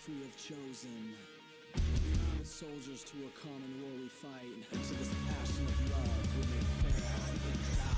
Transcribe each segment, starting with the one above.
life we have chosen. United soldiers to a common war we fight, and to this passion of love we may fair and die.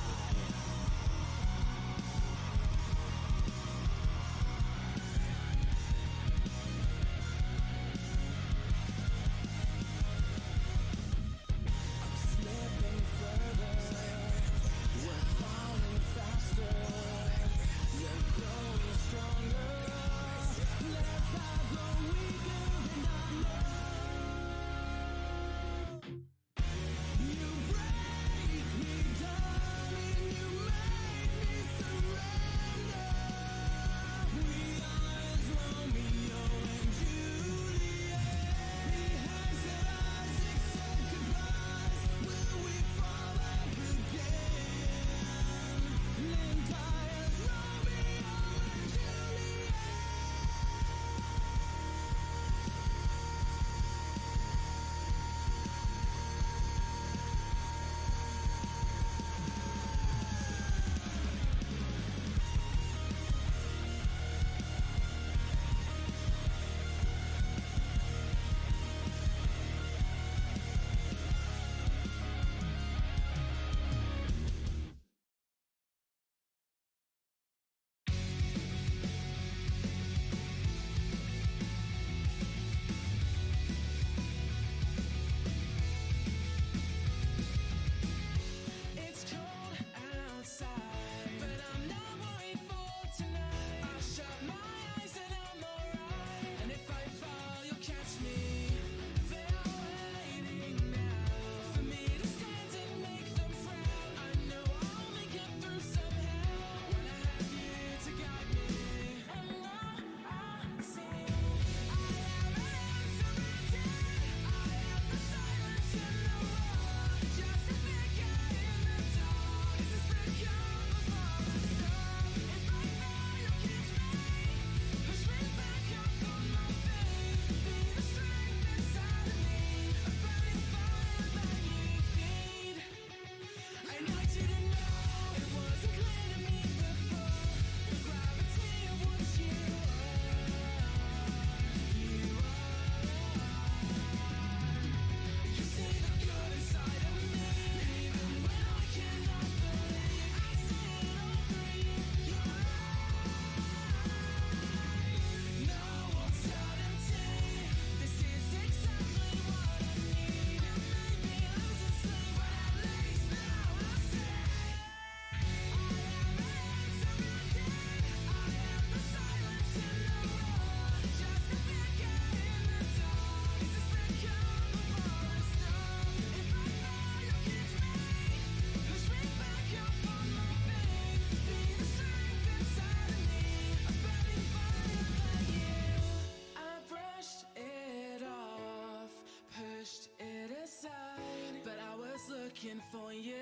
Looking for you,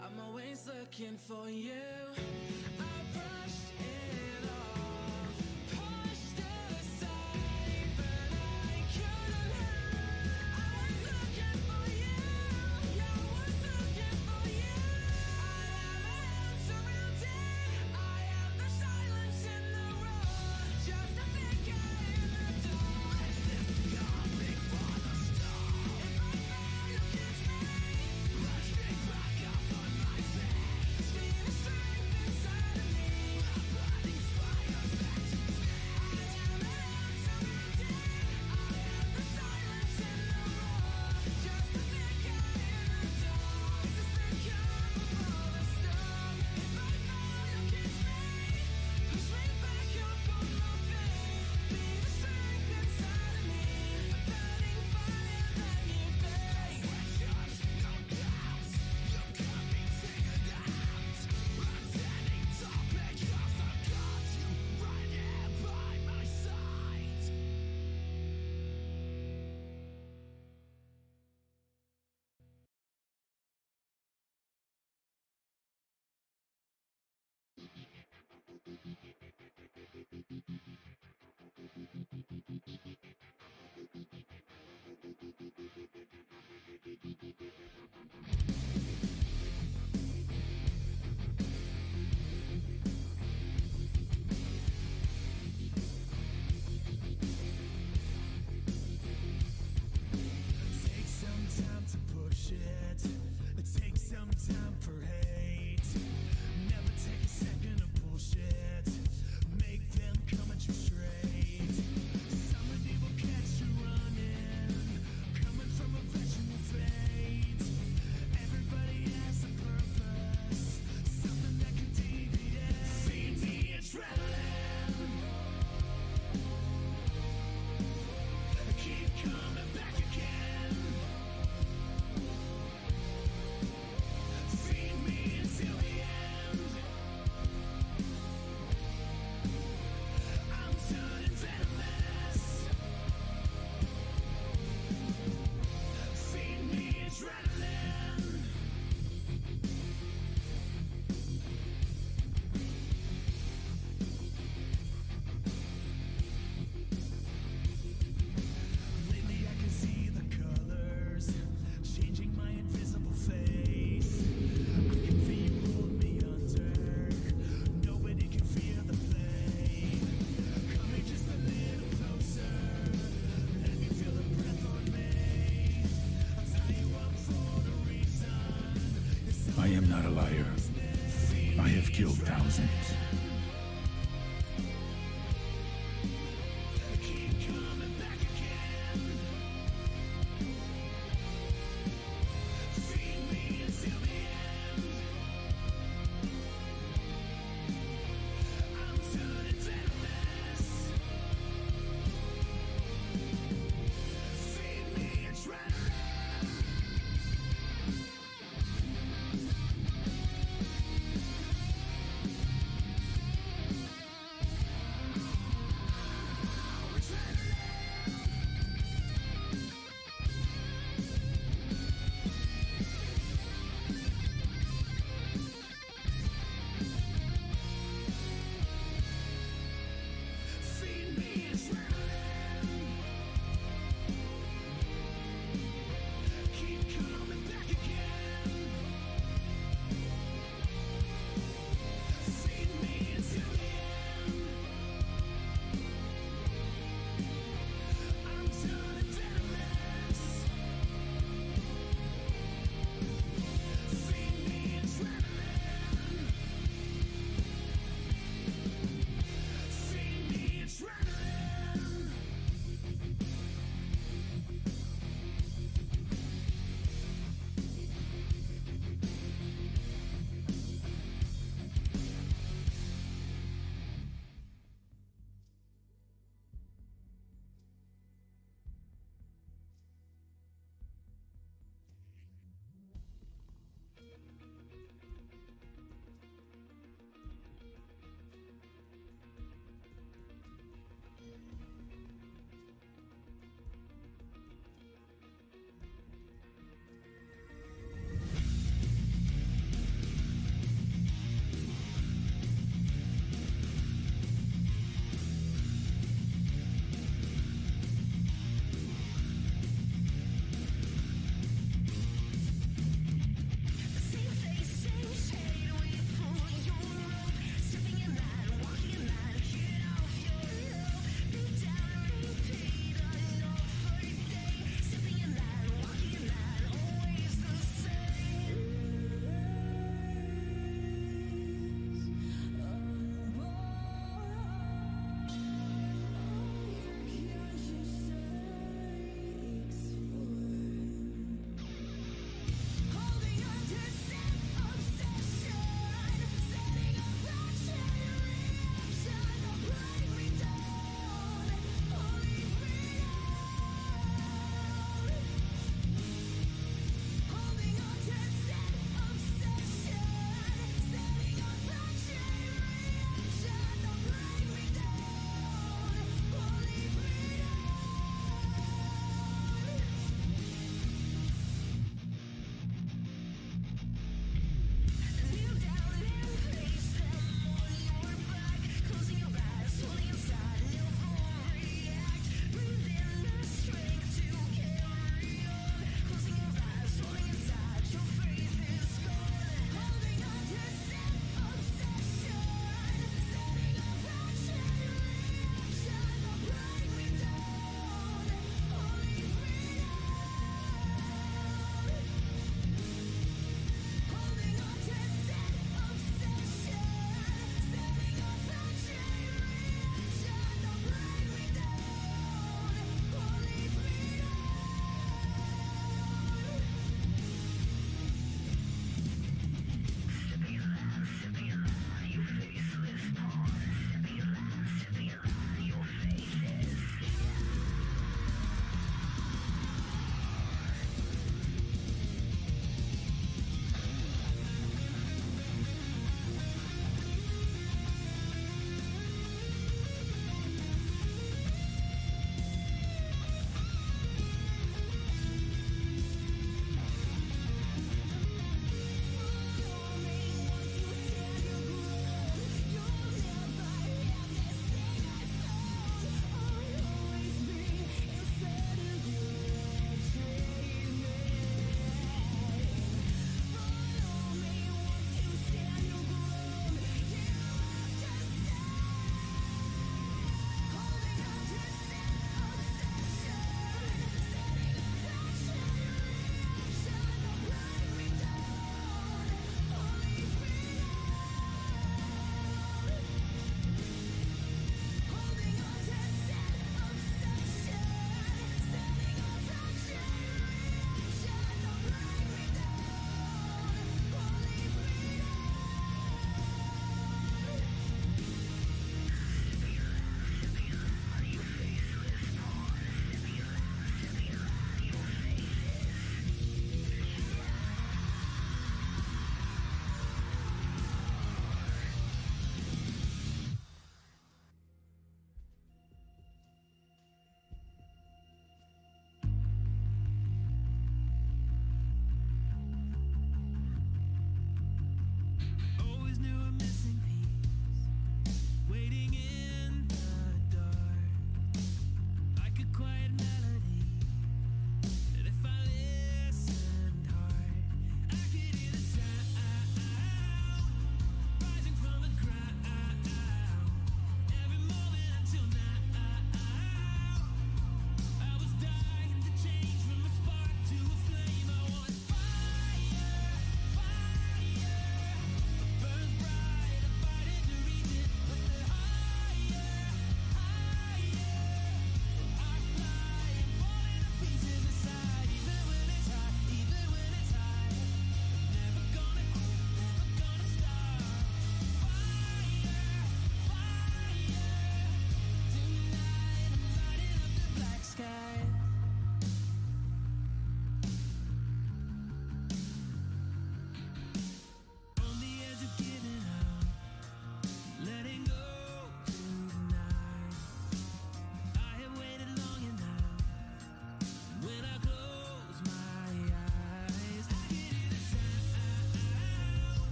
I'm always looking for you. I brushed it off, pushed it aside, but I couldn't help. I was looking for you, yeah, I was looking for you. I have my hands surrounded, I have the silence in the room, just a figure in the dark. As if coming for the storm. If I fall, you catch me. Push me back up on my feet. See the strength inside of me. I am not a liar. I have killed thousands.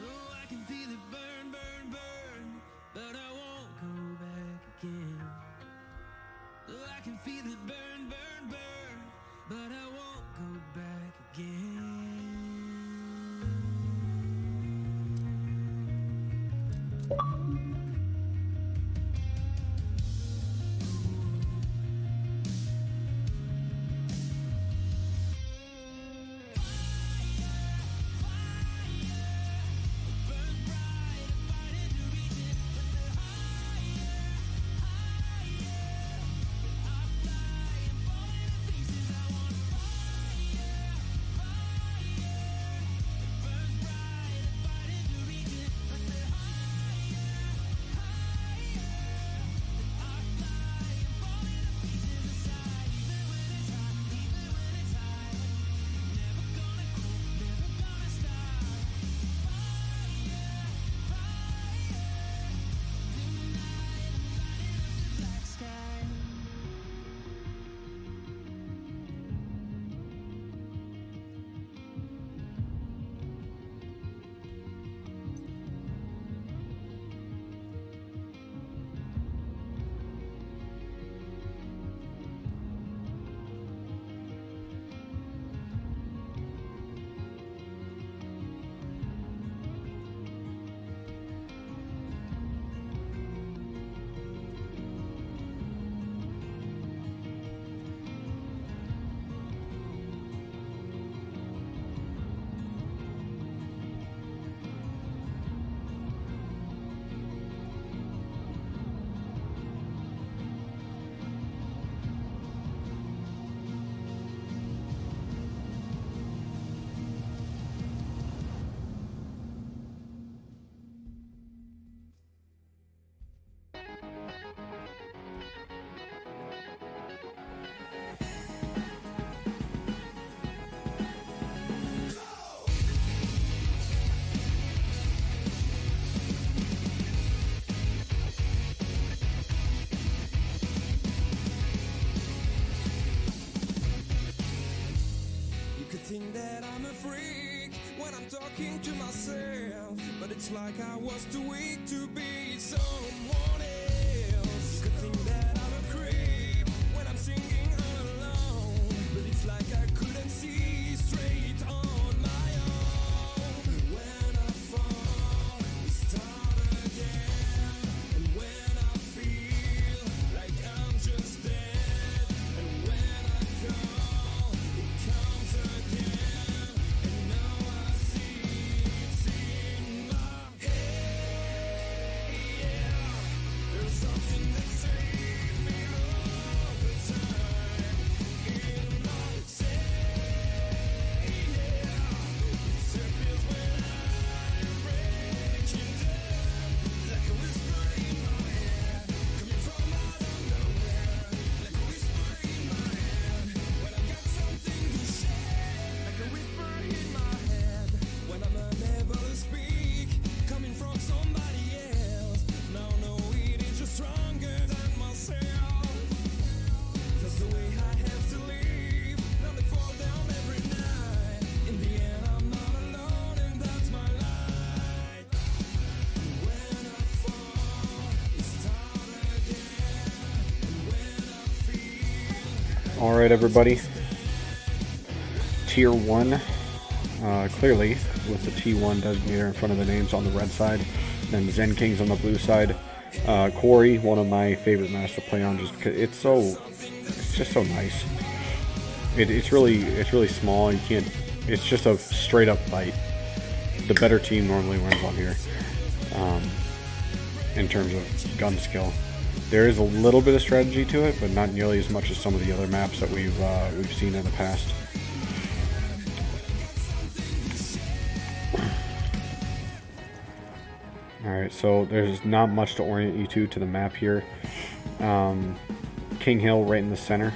Oh, I can feel it burn, burn, burn, but I won't go back again. Oh, I can feel it burn, burn, burn, but I won't go back again. Think that I'm a freak when I'm talking to myself, but it's like I was too weak to be someone else. You could think that I'm a creep when I'm singing alone, but it's like I couldn't see straight on my own. When I fall, we start again, and when I feel like I'm just dead, and when I call, it comes again. Alright everybody, Tier 1, clearly with the T1 designator in front of the names on the red side, then Zen Kings on the blue side. Quarry, one of my favorite maps to play on just because it's just so nice. It's really small, you can't, it's just a straight up fight. The better team normally wins on here, in terms of gun skill. There is a little bit of strategy to it, but not nearly as much as some of the other maps that we've seen in the past. Alright, so there's not much to orient you to the map here. King Hill right in the center.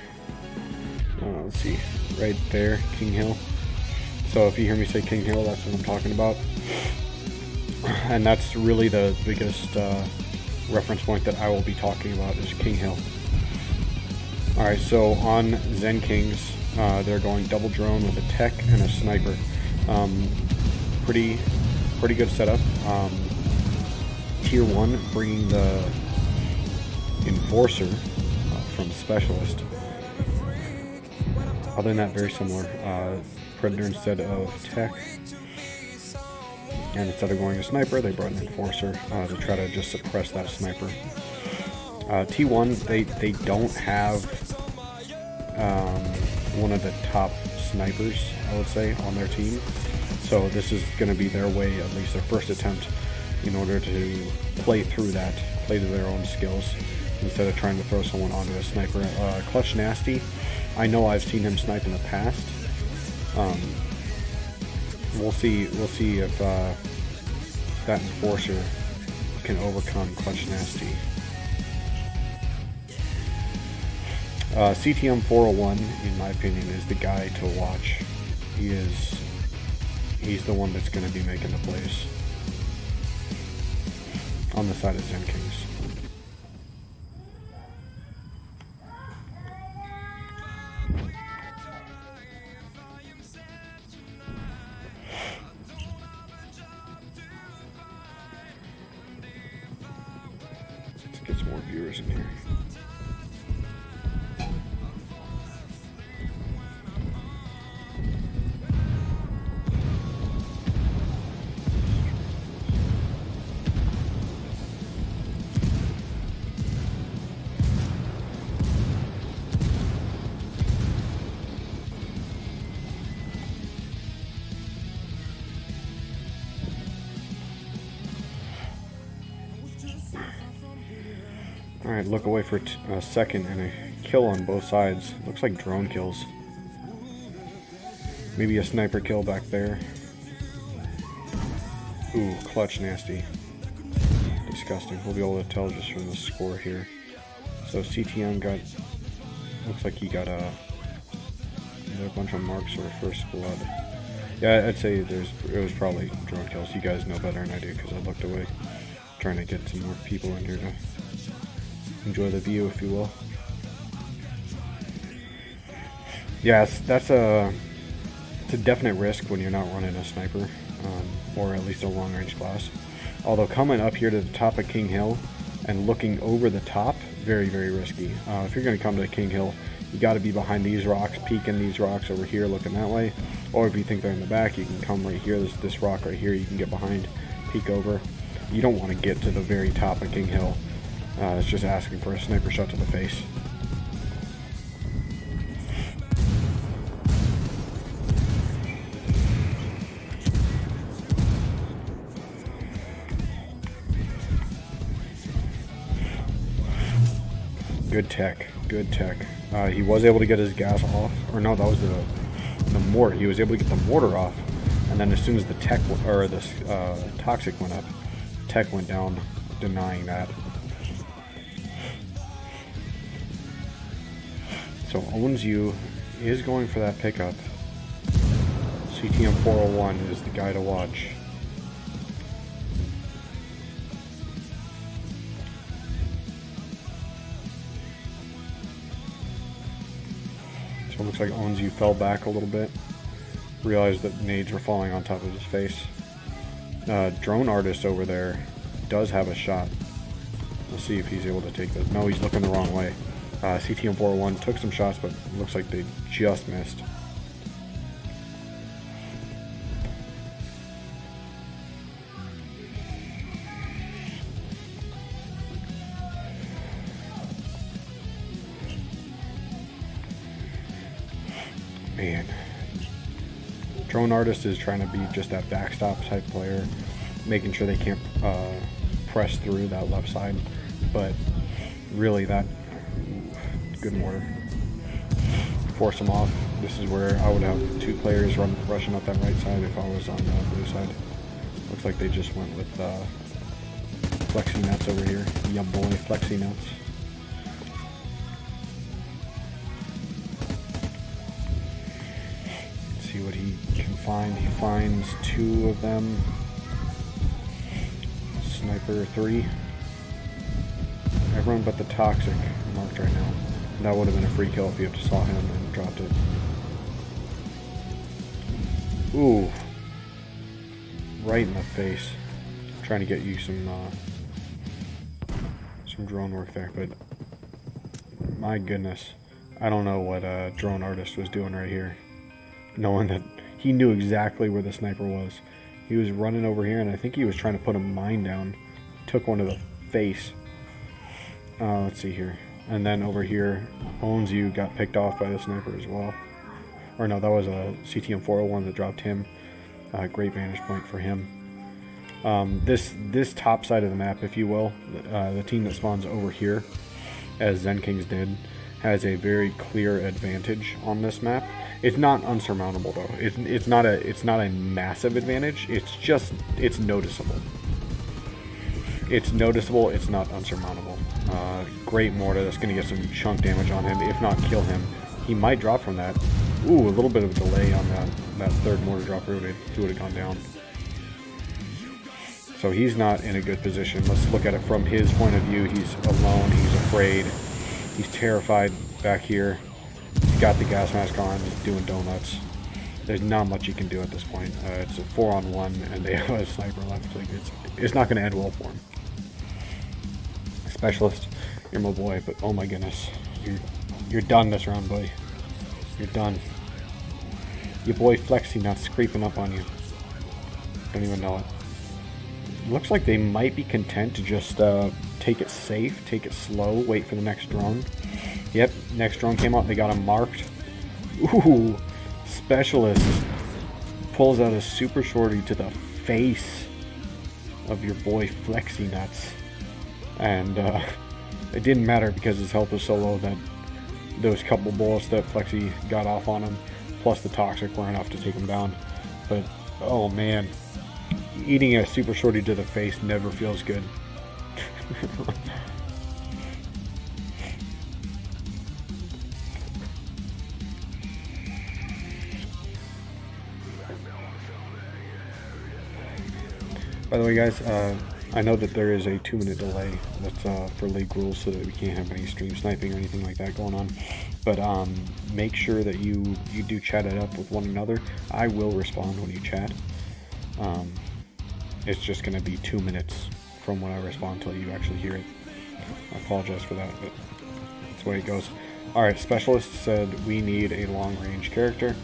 Let's see, right there, King Hill. So if you hear me say King Hill, that's what I'm talking about. And that's really the biggest reference point that I will be talking about is King Hill. Alright, so on Zen Kings, they're going double drone with a tech and a sniper. Pretty pretty good setup. Tier 1 bringing the Enforcer from Specialist. Other than that, very similar. Predator instead of Tech. And instead of going a Sniper, they brought an Enforcer to try to just suppress that Sniper. T1, they don't have one of the top snipers, I would say, on their team. So this is going to be their way, at least their first attempt, in order to play through that, play to their own skills, instead of trying to throw someone onto a sniper. Clutch Nasty, I know I've seen him snipe in the past. We'll see if that Enforcer can overcome Clutch Nasty. CTM 401, in my opinion, is the guy to watch. He's the one that's going to be making the plays on the side of Zen Kings. Let's get some more viewers in here. Alright, look away for a second and a kill on both sides. Looks like drone kills. Maybe a sniper kill back there. Ooh, Clutch Nasty. Disgusting. We'll be able to tell just from the score here. So CTM got, looks like he got a bunch of marks for first squad. Yeah, I'd say it was probably drone kills. You guys know better than I do because I looked away. Trying to get some more people in here to enjoy the view, if you will. Yes, it's a definite risk when you're not running a sniper, or at least a long-range class. Although coming up here to the top of King Hill and looking over the top, very, very risky. If you're going to come to King Hill, you got to be behind these rocks, peeking these rocks over here, looking that way. Or if you think they're in the back, you can come right here. This rock right here, you can get behind, peek over. You don't want to get to the very top of King Hill. It's just asking for a sniper shot to the face. Good tech, good tech. He was able to get his gas off, or no, that was the mortar. He was able to get the mortar off, and then as soon as the tech or this toxic went up, tech went down, denying that. So Owns You is going for that pickup. CTM 401 is the guy to watch. So it looks like Owns You fell back a little bit. Realized that nades were falling on top of his face. Drone Artist over there does have a shot. We'll see if he's able to take this. No, he's looking the wrong way. CTM 401 took some shots, but it looks like they just missed. Man. Drone Artist is trying to be just that backstop type player, making sure they can't press through that left side, but really that good mortar. Force them off. This is where I would have two players rushing up that right side if I was on the blue side. Looks like they just went with Flexi Nuts over here. Yum boy, Flexi Nuts. Let's see what he can find. He finds two of them. Sniper 3. Everyone but the Toxic marked right now. That would have been a free kill if you have saw him and dropped it. Ooh. right in the face. Trying to get you some drone work there, but my goodness, I don't know what drone artist was doing right here, knowing that he knew exactly where the sniper was. He was running over here, and I think he was trying to put a mine down. Took one to the face. Let's see here. And then over here, Owns You got picked off by the sniper as well. Or no, that was a CTM 401 that dropped him. Great vantage point for him. This top side of the map, if you will, the team that spawns over here, as Zen Kings did, has a very clear advantage on this map. It's not unsurmountable though. It's not a massive advantage. It's noticeable. It's noticeable. It's not unsurmountable. Great mortar that's going to get some chunk damage on him, if not kill him. He might drop from that. Ooh, a little bit of a delay on that third mortar drop. He would have gone down. So he's not in a good position. Let's look at it from his point of view. He's alone. He's afraid. He's terrified back here. He's got the gas mask on. He's doing donuts. There's not much you can do at this point. It's a 4-on-1, and they have a sniper left. Like it's not going to end well for him. Specialist, you're my boy, but oh my goodness, you're done this round, buddy. You're done. Your boy Flexi Nuts creeping up on you. Don't even know it. Looks like they might be content to just take it safe, take it slow, wait for the next drone. Yep, next drone came out, they got him marked. Ooh, Specialist pulls out a super shorty to the face of your boy Flexi Nuts. And it didn't matter because his health was so low that those couple bullets that Flexi got off on him, plus the toxic, were enough to take him down. But, oh man, eating a super shorty to the face never feels good. By the way, guys, I know that there is a 2-minute delay that's for league rules, so that we can't have any stream sniping or anything like that going on. But make sure that you do chat it up with one another. I will respond when you chat. It's just going to be 2 minutes from when I respond until you actually hear it. I apologize for that, but that's the way it goes. Alright, Specialist said we need a long-range character.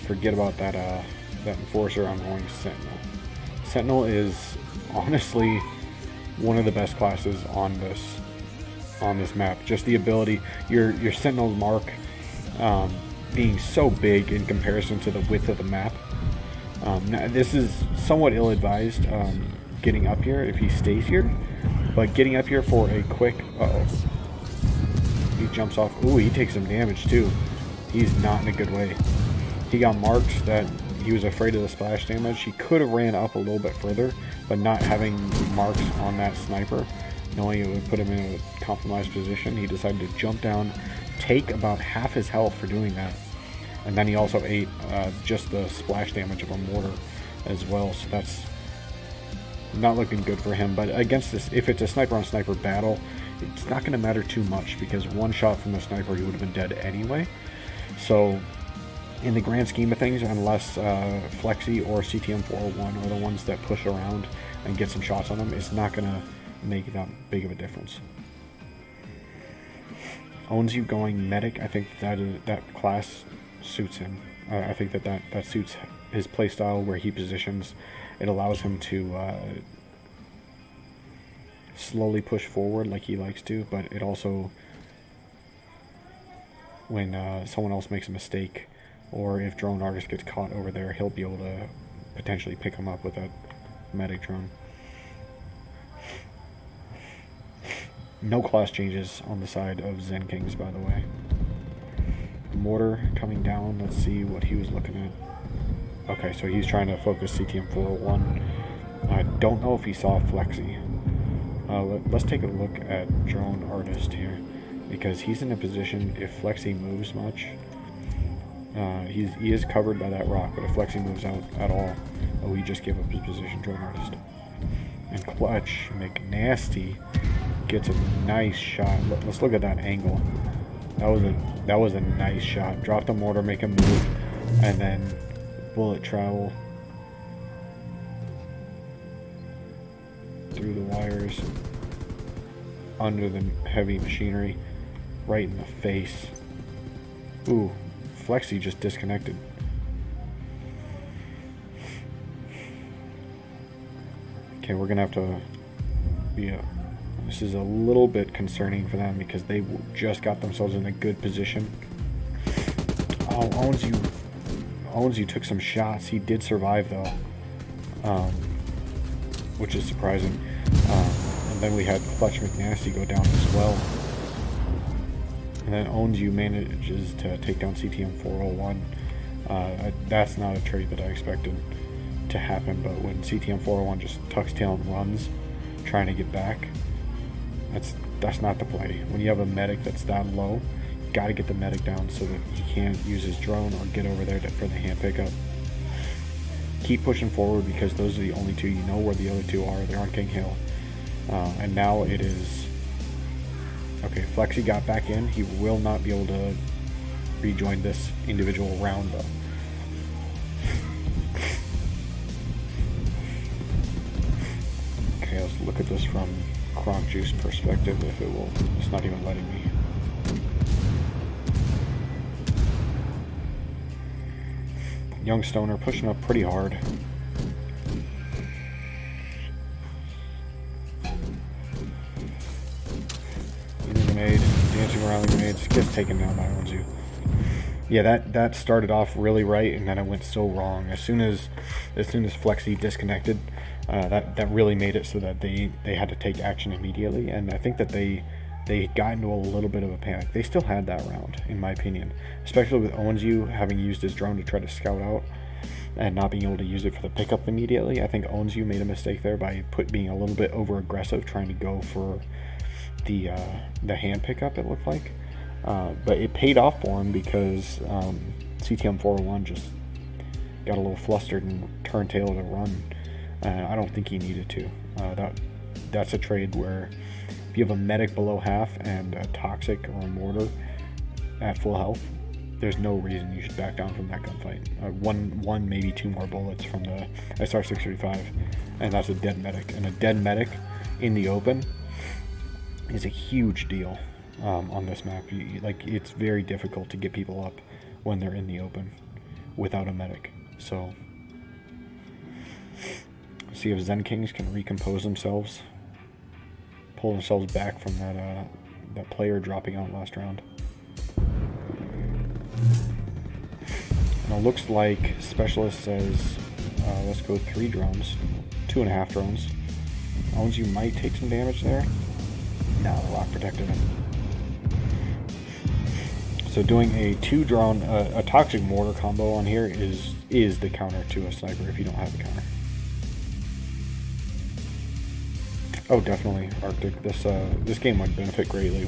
Forget about that Enforcer. I'm going Sentinel. Sentinel is honestly one of the best classes on this map. Just the ability, your Sentinel's mark being so big in comparison to the width of the map. Now, this is somewhat ill-advised getting up here if he stays here, but getting up here for a quick... He jumps off. Ooh, he takes some damage too. He's not in a good way. He got marked that he was afraid of the splash damage. He could have ran up a little bit further, but not having marks on that sniper, knowing it would put him in a compromised position, he decided to jump down, take about half his health for doing that. And then he also ate just the splash damage of a mortar as well, so that's not looking good for him. But against this, if it's a sniper-on-sniper battle, it's not going to matter too much, because one shot from the sniper, he would have been dead anyway. So in the grand scheme of things, unless Flexi or CTM 401 are the ones that push around and get some shots on him, it's not going to make that big of a difference. Owns You going medic, I think that class suits him. I think that suits his playstyle, where he positions. It allows him to slowly push forward like he likes to, but it also, when someone else makes a mistake, or if drone artist gets caught over there, he'll be able to potentially pick him up with that medic drone. No class changes on the side of Zen Kings, by the way. Mortar coming down. Let's see what he was looking at. Okay, so he's trying to focus CTM 401. I don't know if he saw Flexi. Let's take a look at drone artist here, because he's in a position, if Flexi moves much, he is covered by that rock, but if Flexi moves out at all, oh, he just gave up his position, drone artist. And Clutch McNasty gets a nice shot. Let's look at that angle. That was a nice shot. Drop the mortar, make him move, and then bullet travel. through the wires, under the heavy machinery, right in the face. Ooh, Flexi just disconnected. Okay, we're gonna have to be this is a little bit concerning for them because they just got themselves in a good position. Oh, Owens, you took some shots. He did survive though, which is surprising. And then we had Fletch McNasty go down as well. And then Owens, you manages to take down CTM 401. That's not a trade that I expected to happen, but when CTM 401 just tucks tail and runs, trying to get back, that's not the play. When you have a medic that's that low, you got to get the medic down so that he can't use his drone or get over there for the hand pickup. Keep pushing forward because those are the only two. You know where the other two are. They're on King Hill. And now it is... Okay, Flexi got back in. He will not be able to rejoin this individual round though. Okay, let's look at this from Kronk Juice perspective, if it will. It's not even letting me. Young Stoner pushing up pretty hard. Grenade, dancing around the grenades, gets taken down by Onzu. Yeah, that started off really right, and then it went so wrong. As soon as Flexi disconnected, that really made it so that they had to take action immediately. And I think that they got into a little bit of a panic. They still had that round, in my opinion, especially with Onzu having used his drone to try to scout out and not being able to use it for the pickup immediately. I think Onzu made a mistake there by being a little bit over aggressive, trying to go for the hand pickup, it looked like, but it paid off for him because CTM 401 just got a little flustered and turned tail to run. I don't think he needed to. That's a trade where if you have a medic below half and a toxic or a mortar at full health, there's no reason you should back down from that gunfight. One maybe two more bullets from the SR-635, and that's a dead medic. And a dead medic in the open is a huge deal on this map. It's very difficult to get people up when they're in the open without a medic. So see if Zen Kings can recompose themselves, pull themselves back from that player dropping out last round. And it looks like Specialist says let's go 3 drones, 2.5 drones. Owens, you might take some damage there. No, the lock protected him. So doing a 2-drone, a toxic mortar combo on here is the counter to a sniper if you don't have the counter. Oh, definitely Arctic. This game would have benefited greatly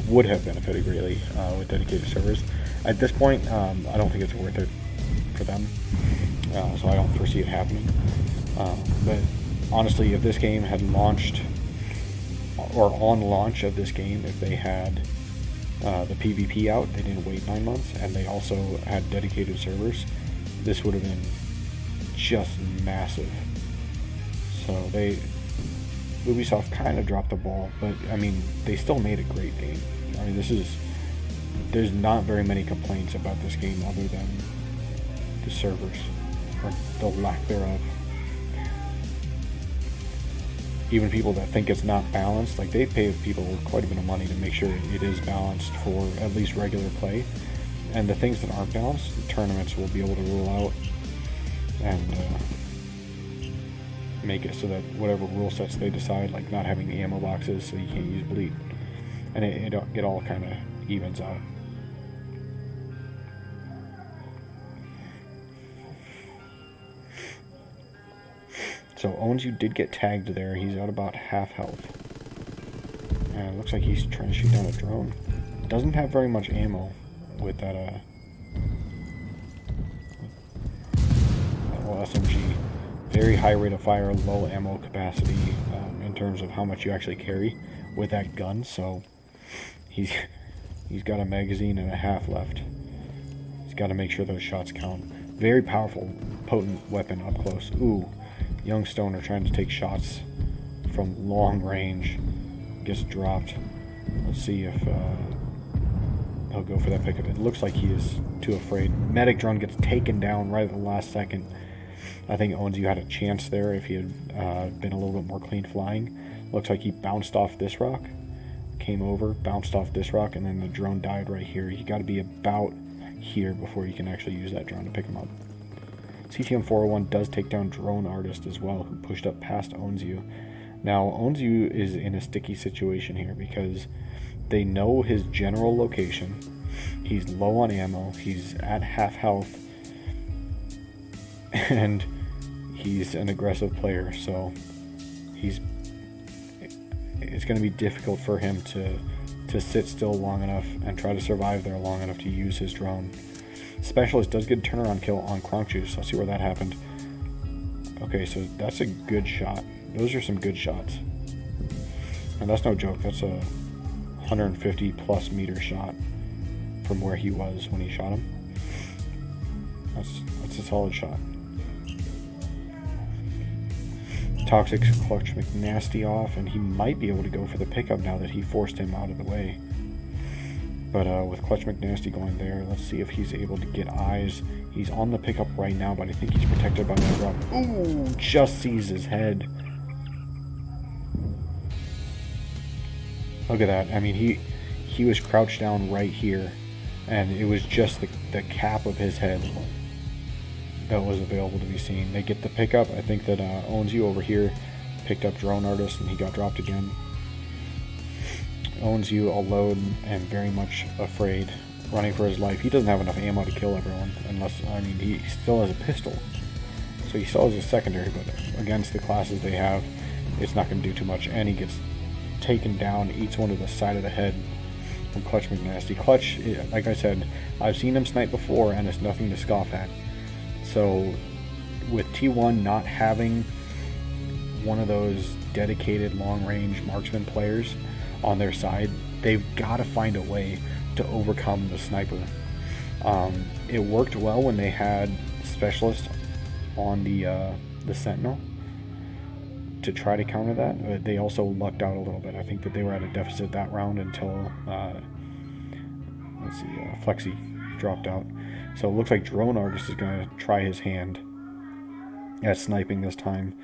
with dedicated servers. At this point, I don't think it's worth it for them, so I don't foresee it happening. But honestly, if this game had launched, or on launch of this game, if they had the PvP out, they didn't wait 9 months, and they also had dedicated servers, this would have been just massive. So Ubisoft kind of dropped the ball, but I mean, they still made a great game. I mean, there's not very many complaints about this game other than the servers, or the lack thereof. Even people that think it's not balanced, like, they pay people quite a bit of money to make sure it is balanced for at least regular play. And the things that aren't balanced, the tournaments will be able to rule out and make it so that whatever rule sets they decide, like not having ammo boxes so you can't use bleed, and it all kind of evens out. So Onzu did get tagged there. He's at about half health. And it looks like he's trying to shoot down a drone. Doesn't have very much ammo with that little SMG. Very high rate of fire, low ammo capacity in terms of how much you actually carry with that gun. So he's got a magazine and a half left. He's got to make sure those shots count. Very powerful, potent weapon up close. Ooh. Young Stoner trying to take shots from long range gets dropped. Let's see if he'll go for that pickup. It looks like he is too afraid. Medic drone gets taken down right at the last second. I think Onzu had a chance there if he had been a little bit more clean flying. Looks like he bounced off this rock, came over, bounced off this rock, and then the drone died right here. You got to be about here before you can actually use that drone to pick him up. CTM-401 does take down Drone Artist as well, who pushed up past Onzu. Now, Onzu is in a sticky situation here because they know his general location. He's low on ammo, he's at half health, and he's an aggressive player, so it's going to be difficult for him to sit still long enough and try to survive there long enough to use his drone. Specialist does get a turnaround kill on Kronk Juice. Let's see where that happened. Okay, so that's a good shot. Those are some good shots. And that's no joke. That's a 150 plus meter shot from where he was when he shot him. That's a solid shot. Toxic clutch McNasty off, and he might be able to go for the pickup now that he forced him out of the way. But with Clutch McNasty going there, let's see if he's able to get eyes. He's on the pickup right now, but I think he's protected by that drop. Ooh, just sees his head. Look at that. I mean, he was crouched down right here, and it was just the cap of his head that was available to be seen. They get the pickup. I think that Onzu over here picked up Drone Artist, and he got dropped again. Onzu alone and very much afraid, running for his life. He doesn't have enough ammo to kill everyone, unless, I mean, he still has a pistol. So he still has a secondary, but against the classes they have, it's not going to do too much. And he gets taken down, eats one to the side of the head from Clutch McNasty. Clutch, like I said, I've seen him snipe before, and it's nothing to scoff at. So with T1 not having one of those dedicated long-range marksman players on their side, they've got to find a way to overcome the sniper. It worked well when they had Specialist on the Sentinel to try to counter that, but they also lucked out a little bit. I think that they were at a deficit that round until let's see, Flexi dropped out. So it looks like Drone Artist is going to try his hand at sniping this time.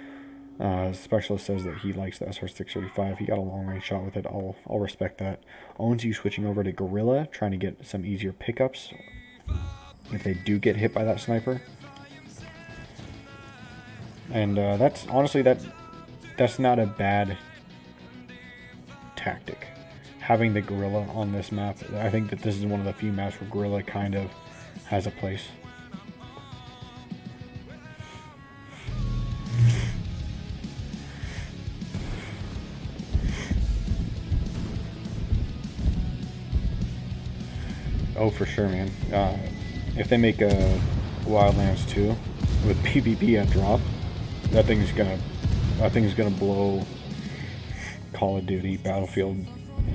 Specialist says that he likes the SR635. He got a long range shot with it. I'll respect that. Onzu switching over to Gorilla, trying to get some easier pickups if they do get hit by that sniper. And that's honestly that's not a bad tactic. Having the Gorilla on this map, I think that this is one of the few maps where Gorilla kind of has a place. Oh, for sure, man. If they make a Wildlands 2 with PvP at drop, that thing's gonna blow Call of Duty, Battlefield.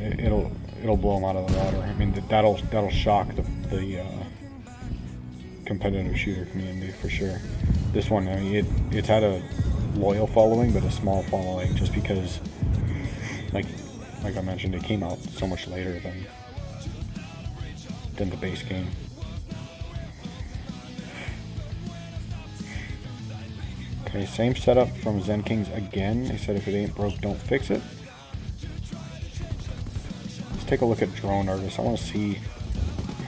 It'll blow them out of the water. I mean, that'll shock the competitive shooter community for sure. This one, I mean, it's had a loyal following, but a small following, just because, like I mentioned, it came out so much later than the base game. Okay, same setup from Zen Kings again. They said if it ain't broke, don't fix it. Let's take a look at Drone Artist. I want to see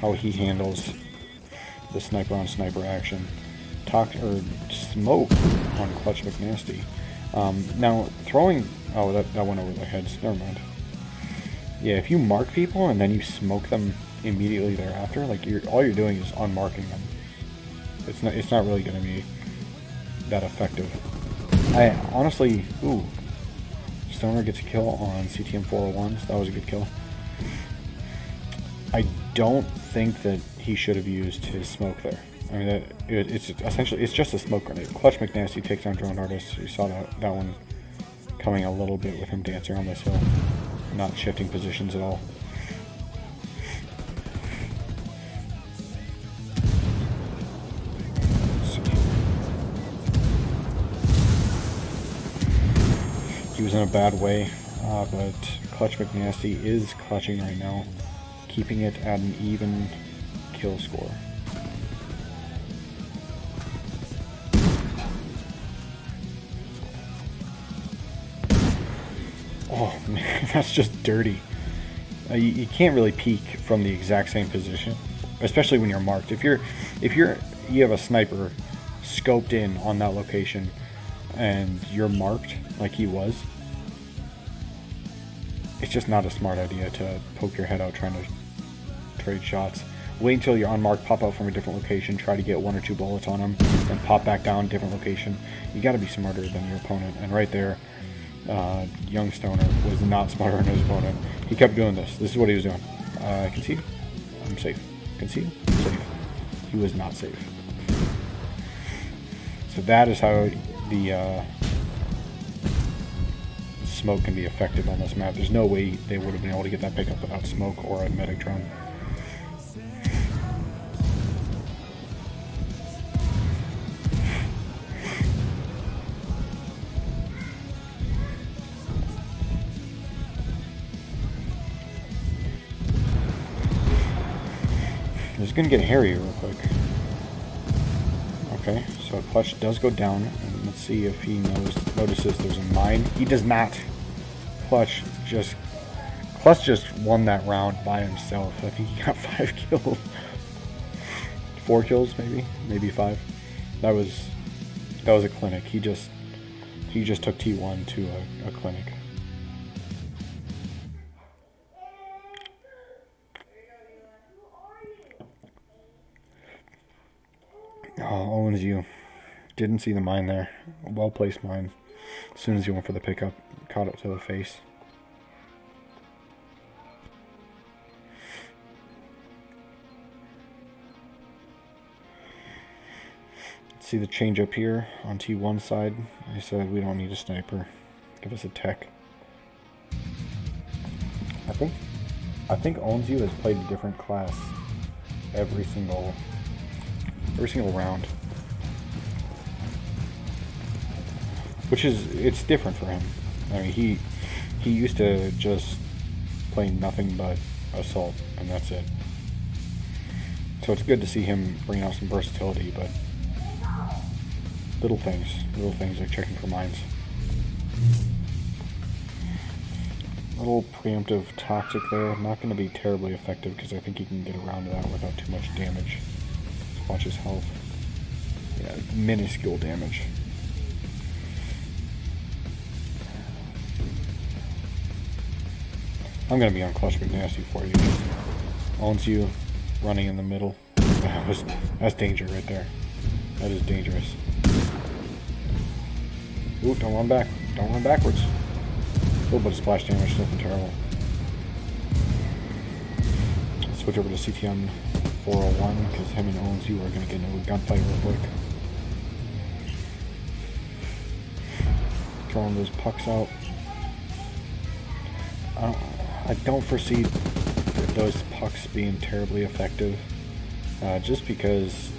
how he handles the sniper on sniper action. Smoke on Clutch McNasty. Now throwing, oh, that went over their heads. Never mind. Yeah, if you mark people and then you smoke them immediately thereafter, like all you're doing is unmarking them. It's not really going to be that effective. I honestly, ooh, Stoner gets a kill on CTM-401, so that was a good kill. I don't think that he should have used his smoke there. I mean, it's essentially, it's just a smoke grenade. Clutch McNasty takes down Drone Artist. You saw that one coming a little bit with him dancing on this hill, not shifting positions at all. He was was in a bad way, but Clutch McNasty is clutching right now, keeping it at an even kill score. Oh man, that's just dirty. You can't really peek from the exact same position, especially when you're marked. If you have a sniper scoped in on that location and you're marked like he was, it's just not a smart idea to poke your head out trying to trade shots. Wait until you're unmarked, pop out from a different location, try to get 1 or 2 bullets on him, then pop back down, different location. You got to be smarter than your opponent. And right there, young Stoner was not smarter than his opponent. He kept doing this. This is what he was doing. Concede. I'm safe. Concede. Safe. He was not safe. So that is how the smoke can be effective on this map. There's no way they would have been able to get that pickup without smoke or a medic drone. It's going to get hairy real quick. Okay, so Clutch does go down. And let's see if he notices there's a mine. He does not. Clutch just won that round by himself. I think he got 5 kills. 4 kills, maybe 5. That was a clinic. He just took T1 to a clinic. Oh, owns you. Didn't see the mine there. A well-placed mine. As soon as he went for the pickup, caught it to the face. See the change up here on T1 side. I said we don't need a sniper. Give us a tech. I think Owns You has played a different class every single round, which is, it's different for him. I mean, he used to just play nothing but assault, and that's it. So it's good to see him bring out some versatility, but little things like checking for mines. Little preemptive toxic there. Not going to be terribly effective because I think he can get around that without too much damage. Watch his health. Yeah, minuscule damage. I'm gonna be on Clutch McNasty for you. Owns you, running in the middle. That's danger right there. That is dangerous. Ooh, don't run back. Don't run backwards. A little bit of splash damage, nothing terrible. Switch over to CTM 401 because him and Owens You are going to get into a gunfight real quick. Throwing those pucks out. I don't foresee those pucks being terribly effective. Just because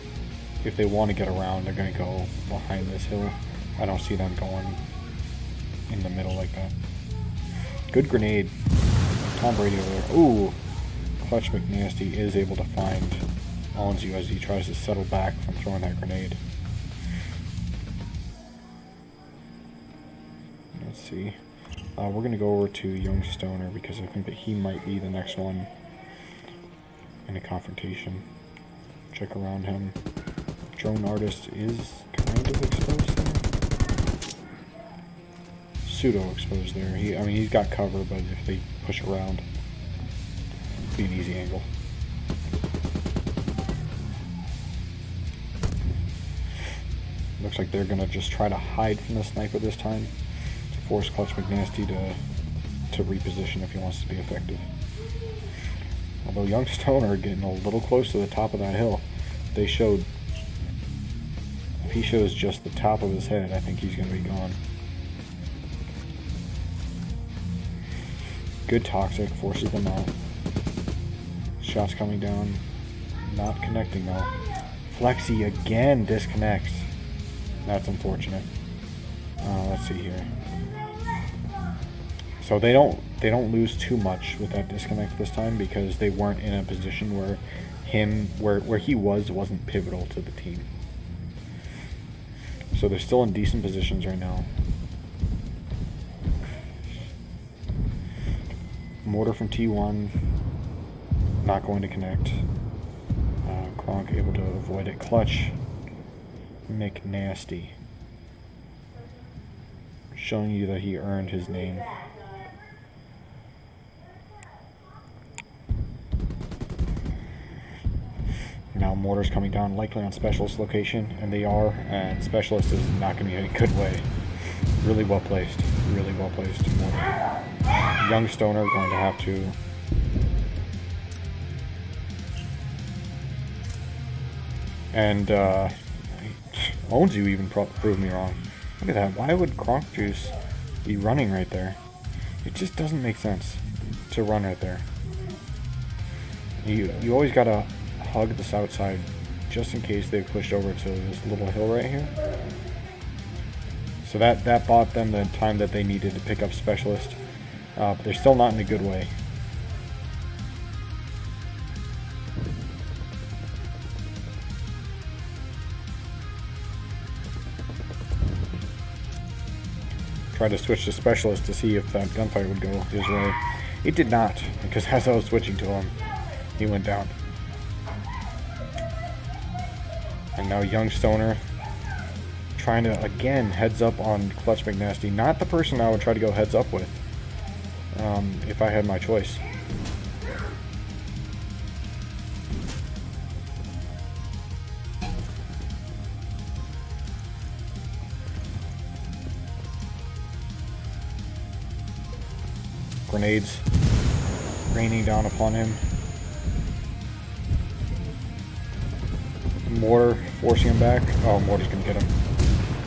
if they want to get around, they're going to go behind this hill. I don't see them going in the middle like that. Good grenade. Tom Brady over there. Ooh. Clutch McNasty is able to find Owns You as he tries to settle back from throwing that grenade. Let's see. We're going to go over to Young Stoner because I think that he might be the next one in a confrontation. Check around him. Drone Artist is kind of exposed there. Pseudo exposed there. He's got cover, but if they push around, it'd be an easy angle. Looks like they're gonna just try to hide from the sniper this time to force Clutch McNasty to reposition if he wants to be effective. Although Young Stoner getting a little close to the top of that hill. If he shows just the top of his head, I think he's gonna be gone. Good toxic, forces them out. Shots coming down, not connecting though. Flexi again disconnects. That's unfortunate. Let's see here. So they don't lose too much with that disconnect this time, because they weren't in a position where where he wasn't pivotal to the team. So they're still in decent positions right now. Mortar from T1, not going to connect. Kronk able to avoid it. Clutch McNasty, showing you that he earned his name. Now Mortar's coming down, likely on Specialist location, and they are, and Specialist is not going to be in a good way. Really well placed, really well placed. Mortar. Young Stoner going to have to and owns you even proved me wrong. Look at that. Why would Kronk Juice be running right there? It just doesn't make sense to run right there. You always gotta hug this outside just in case they've pushed over to this little hill right here. So that bought them the time that they needed to pick up Specialist, but they're still not in a good way. Tried to switch to Specialist to see if that gunfight would go his way. It did not, because as I was switching to him, he went down. And now Young Stoner trying to, again, heads up on Clutch McNasty. Not the person I would try to go heads up with if I had my choice. Grenades raining down upon him. Mortar forcing him back. Oh, Mortar's gonna get him.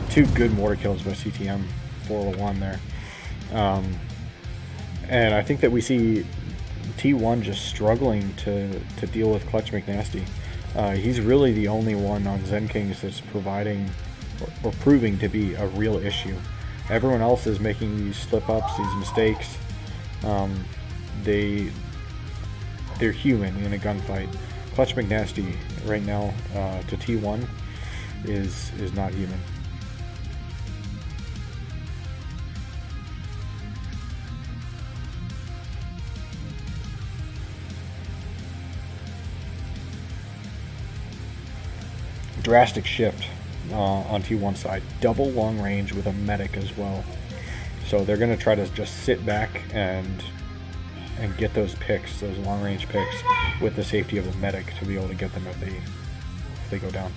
Two good mortar kills by CTM 401 there. And I think that we see T1 just struggling to deal with Clutch McNasty. He's really the only one on Zen Kings that's providing or proving to be a real issue. Everyone else is making these slip-ups, these mistakes. They're human in a gunfight. Clutch McNasty right now to T1 is not human. Drastic shift on T1 side. Double long range with a medic as well. So they're going to try to just sit back and get those picks, those long range picks, with the safety of a medic to be able to get them if they go down.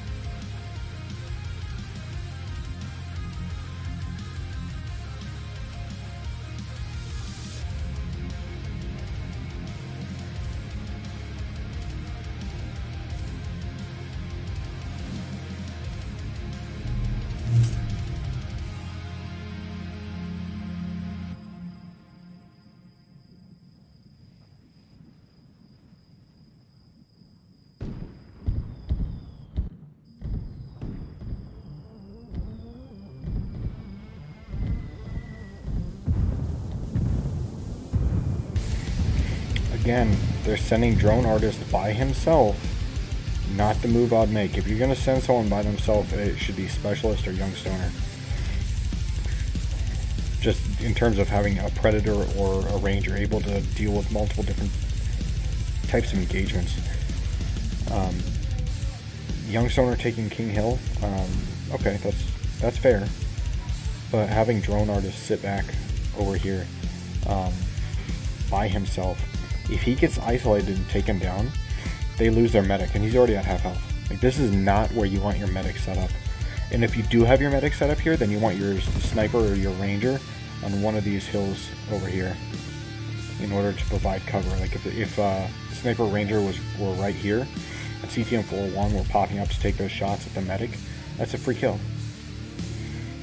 Again, they're sending Drone Artist by himself. Not the move I'd make. If you're going to send someone by themselves, it should be Specialist or Young Stoner. Just in terms of having a Predator or a Ranger able to deal with multiple different types of engagements. Young Stoner taking King Hill, okay, that's fair. But having Drone Artist sit back over here by himself, if he gets isolated and taken down, they lose their medic, and he's already at half health. Like, this is not where you want your medic set up. And if you do have your medic set up here, then you want your sniper or your ranger on one of these hills over here in order to provide cover. Like if sniper ranger were right here, and CTM 401 were popping up to take those shots at the medic, that's a free kill.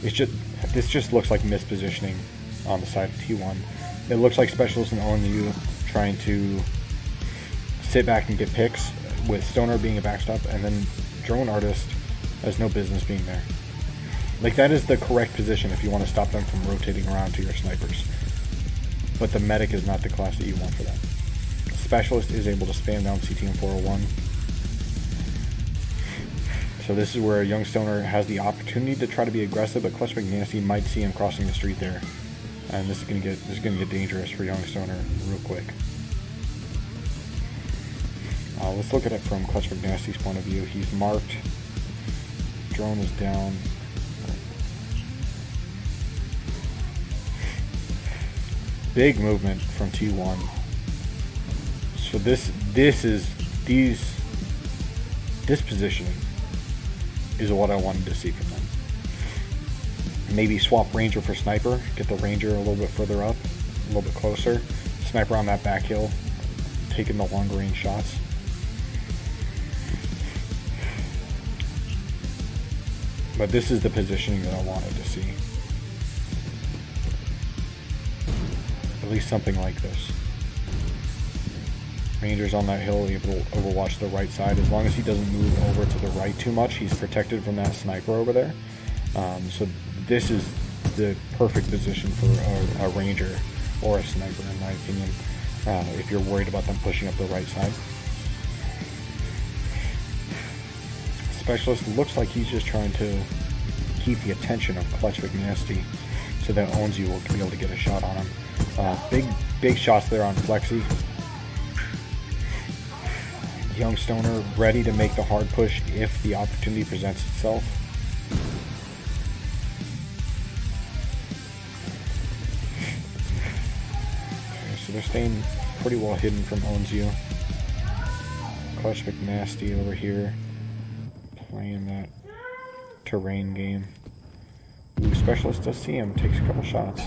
This just looks like mispositioning on the side of T1. It looks like Specialist and ONU trying to sit back and get picks, with Stoner being a backstop, and then Drone Artist has no business being there. Like, that is the correct position if you want to stop them from rotating around to your snipers. but the medic is not the class that you want for that. Specialist is able to spam down CT and 401. So this is where a young stoner has the opportunity to try to be aggressive, but Clutch McNasty might see him crossing the street there, and this is gonna get dangerous for young stoner real quick. Let's look at it from Clutch McNasty's point of view. He's marked. Drone is down. Big movement from T1. So this positioning is what I wanted to see from them. Maybe swap Ranger for Sniper, get the Ranger a little bit further up, a little bit closer. Sniper on that back hill, taking the longer range shots. But this is the positioning that I wanted to see. At least something like this. Ranger's on that hill, able to overwatch the right side. As long as he doesn't move over to the right too much, he's protected from that sniper over there. So this is the perfect position for a Ranger or a sniper, in my opinion, if you're worried about them pushing up the right side. Specialist looks like he's just trying to keep the attention of Clutch McNasty so that Onzy will be able to get a shot on him. Big shots there on Flexi. Young stoner ready to make the hard push if the opportunity presents itself. Okay, so they're staying pretty well hidden from Onzu. Clutch McNasty over here playing that terrain game. Ooh, Specialist does see him, takes a couple shots.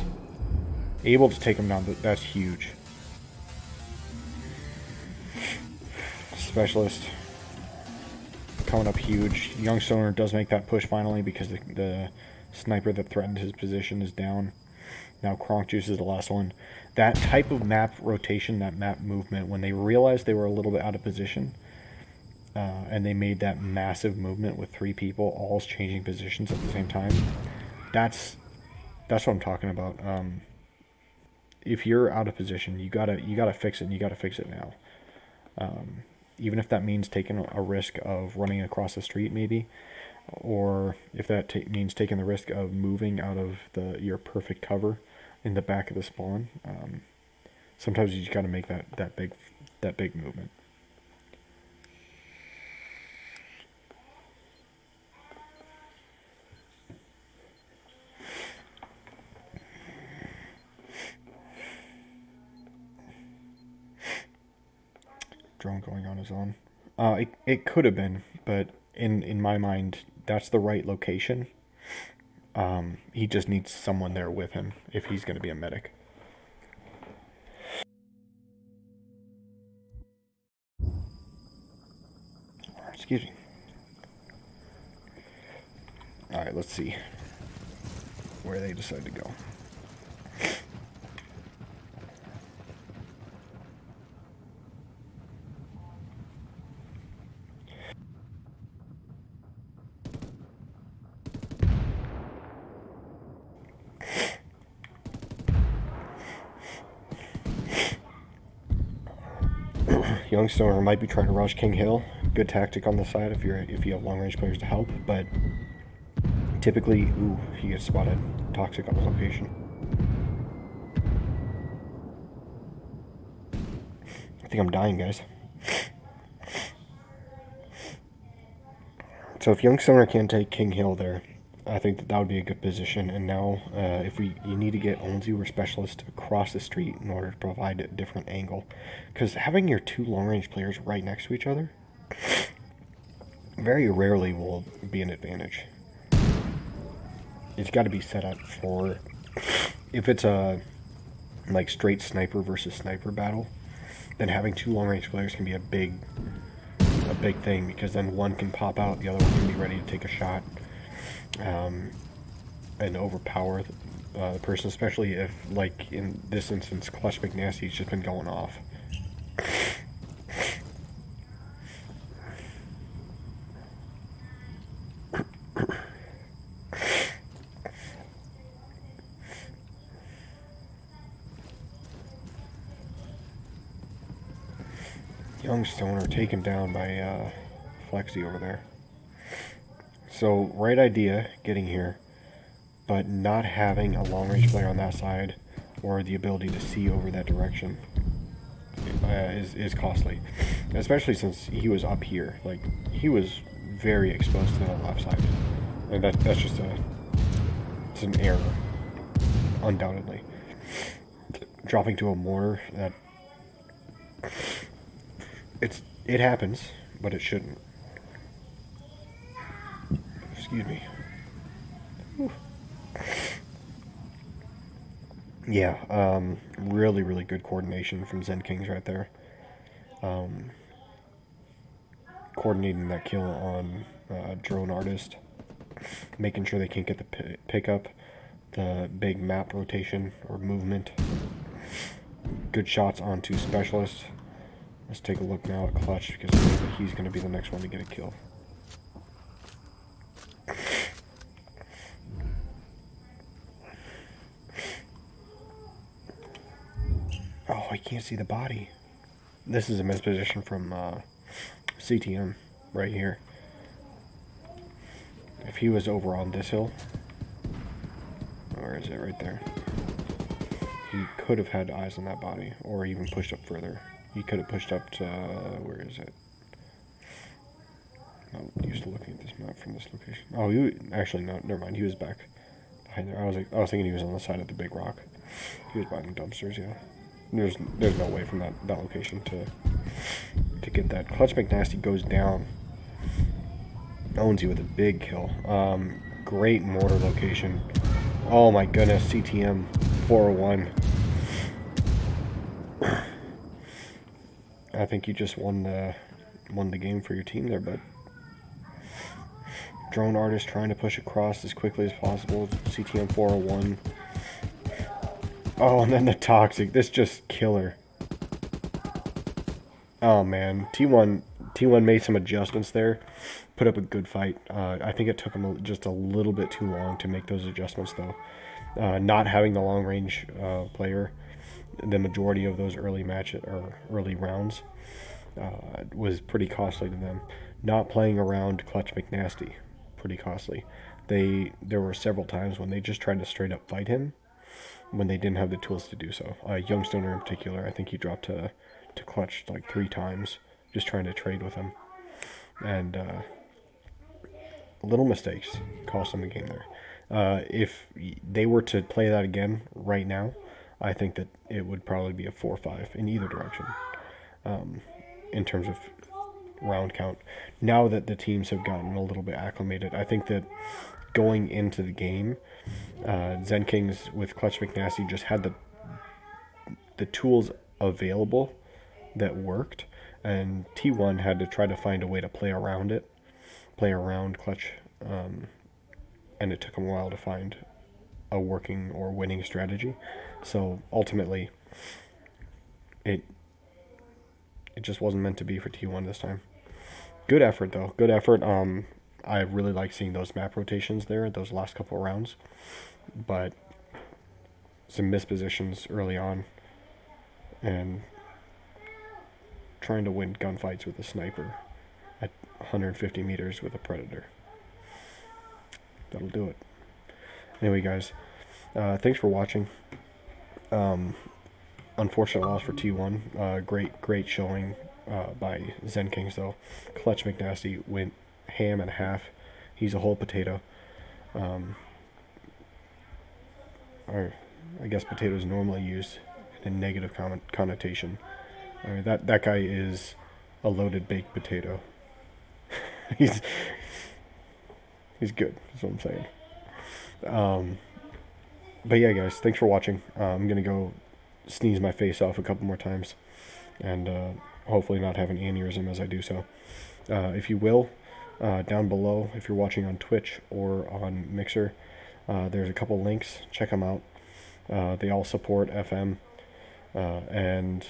Able to take him down, that's huge. Specialist coming up huge. Young stoner does make that push finally because the sniper that threatened his position is down. Now Kronk Juice is the last one. That type of map rotation, that map movement, when they realized they were a little bit out of position, and they made that massive movement with 3 people all changing positions at the same time, that's what I'm talking about. If you're out of position, you gotta fix it, and you gotta fix it now. Even if that means taking a risk of running across the street, maybe, or if that means taking the risk of moving out of your perfect cover in the back of the spawn. Sometimes you just got to make that big movement. Drone going on his own. It could have been, but in my mind, that's the right location. He just needs someone there with him if he's going to be a medic. Excuse me. Alright, let's see where they decide to go. Young stoner might be trying to rush King Hill. Good tactic on the side if you have long range players to help, but typically, ooh, he gets spotted. Toxic on the location. I think I'm dying, guys. So if Young stoner can't take King Hill there, I think that would be a good position. And now, you need to get Onzy or Specialist across the street in order to provide a different angle, because having your 2 long-range players right next to each other very rarely will be an advantage. It's got to be set up for, if it's a straight sniper versus sniper battle, then having 2 long-range players can be a big thing, because then one can pop out, the other one can be ready to take a shot. And overpower the person, especially if, like in this instance, Clutch McNasty's just been going off. Young Stoner taken down by Flexi over there. So, right idea getting here, but not having a long-range player on that side or the ability to see over that direction is costly. Especially since he was up here. Like, he was very exposed to the left side. And that's just it's an error, undoubtedly. Dropping to a mortar, it happens, but it shouldn't. Excuse me. Whew. Yeah, really, really good coordination from Zen Kings right there. Coordinating that kill on Drone Artist, making sure they can't get the pickup, the big map rotation or movement. Good shots onto Specialist. Let's take a look now at Clutch, because he's going to be the next one to get a kill. Oh, I can't see the body. This is a misposition from CTM right here. If he was over on this hill, where is it? Right there. He could have had eyes on that body, or even pushed up further. He could have pushed up to, where is it? I'm used to looking at this map from this location. Oh, actually, no, never mind. He was back behind there. I was thinking he was on the side of the big rock. He was behind the dumpsters, yeah. There's no way from that location to get that. Clutch McNasty goes down. Owns you with a big kill. Great mortar location. Oh my goodness, CTM 401. I think you just won the game for your team there, bud. Drone Artist trying to push across as quickly as possible. CTM 401. Oh, and then the Toxic. This just killer. Oh man, T1 made some adjustments there. Put up a good fight. I think it took him just a little bit too long to make those adjustments, though. Not having the long range player, the majority of those early rounds, was pretty costly to them. Not playing around Clutch McNasty, pretty costly. There were several times when they just tried to straight up fight him when they didn't have the tools to do so. Young Stoner in particular, I think he dropped to Clutch like 3 times just trying to trade with him, and little mistakes cost them the game there. If they were to play that again right now, I think that it would probably be a 4-5 in either direction, in terms of round count. Now that the teams have gotten a little bit acclimated, I think that going into the game, Zen Kings with Clutch McNasty just had the tools available that worked, and T1 had to try to find a way to play around Clutch, and it took them a while to find a working or winning strategy. So ultimately, it just wasn't meant to be for T1 this time. Good effort, though. Good effort. I really like seeing those map rotations there, those last couple of rounds. But some mispositions early on, and trying to win gunfights with a sniper at 150 meters with a Predator. That'll do it. Anyway, guys, thanks for watching. Unfortunate loss for T1. Great showing by Zen Kings, though. Clutch McNasty went ham and a half. He's a whole potato. Or I guess potato is normally used in a negative connotation. I mean, that guy is a loaded baked potato. he's good, that's what I'm saying. But yeah, guys, thanks for watching. I'm gonna go sneeze my face off a couple more times, and hopefully not have an aneurysm as I do so. If you will, down below, if you're watching on Twitch or on Mixer, there's a couple links. Check them out. They all support FM, and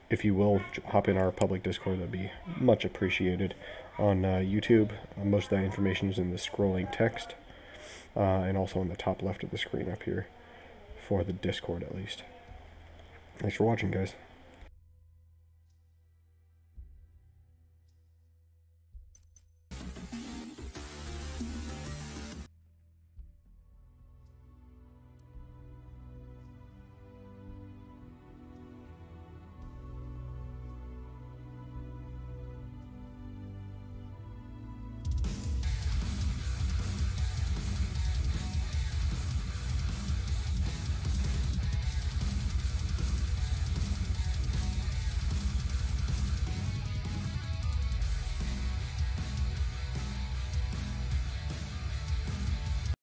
if you will, hop in our public Discord. That'd be much appreciated. On YouTube, most of that information is in the scrolling text, and also on the top left of the screen up here for the Discord, at least. Thanks for watching, guys.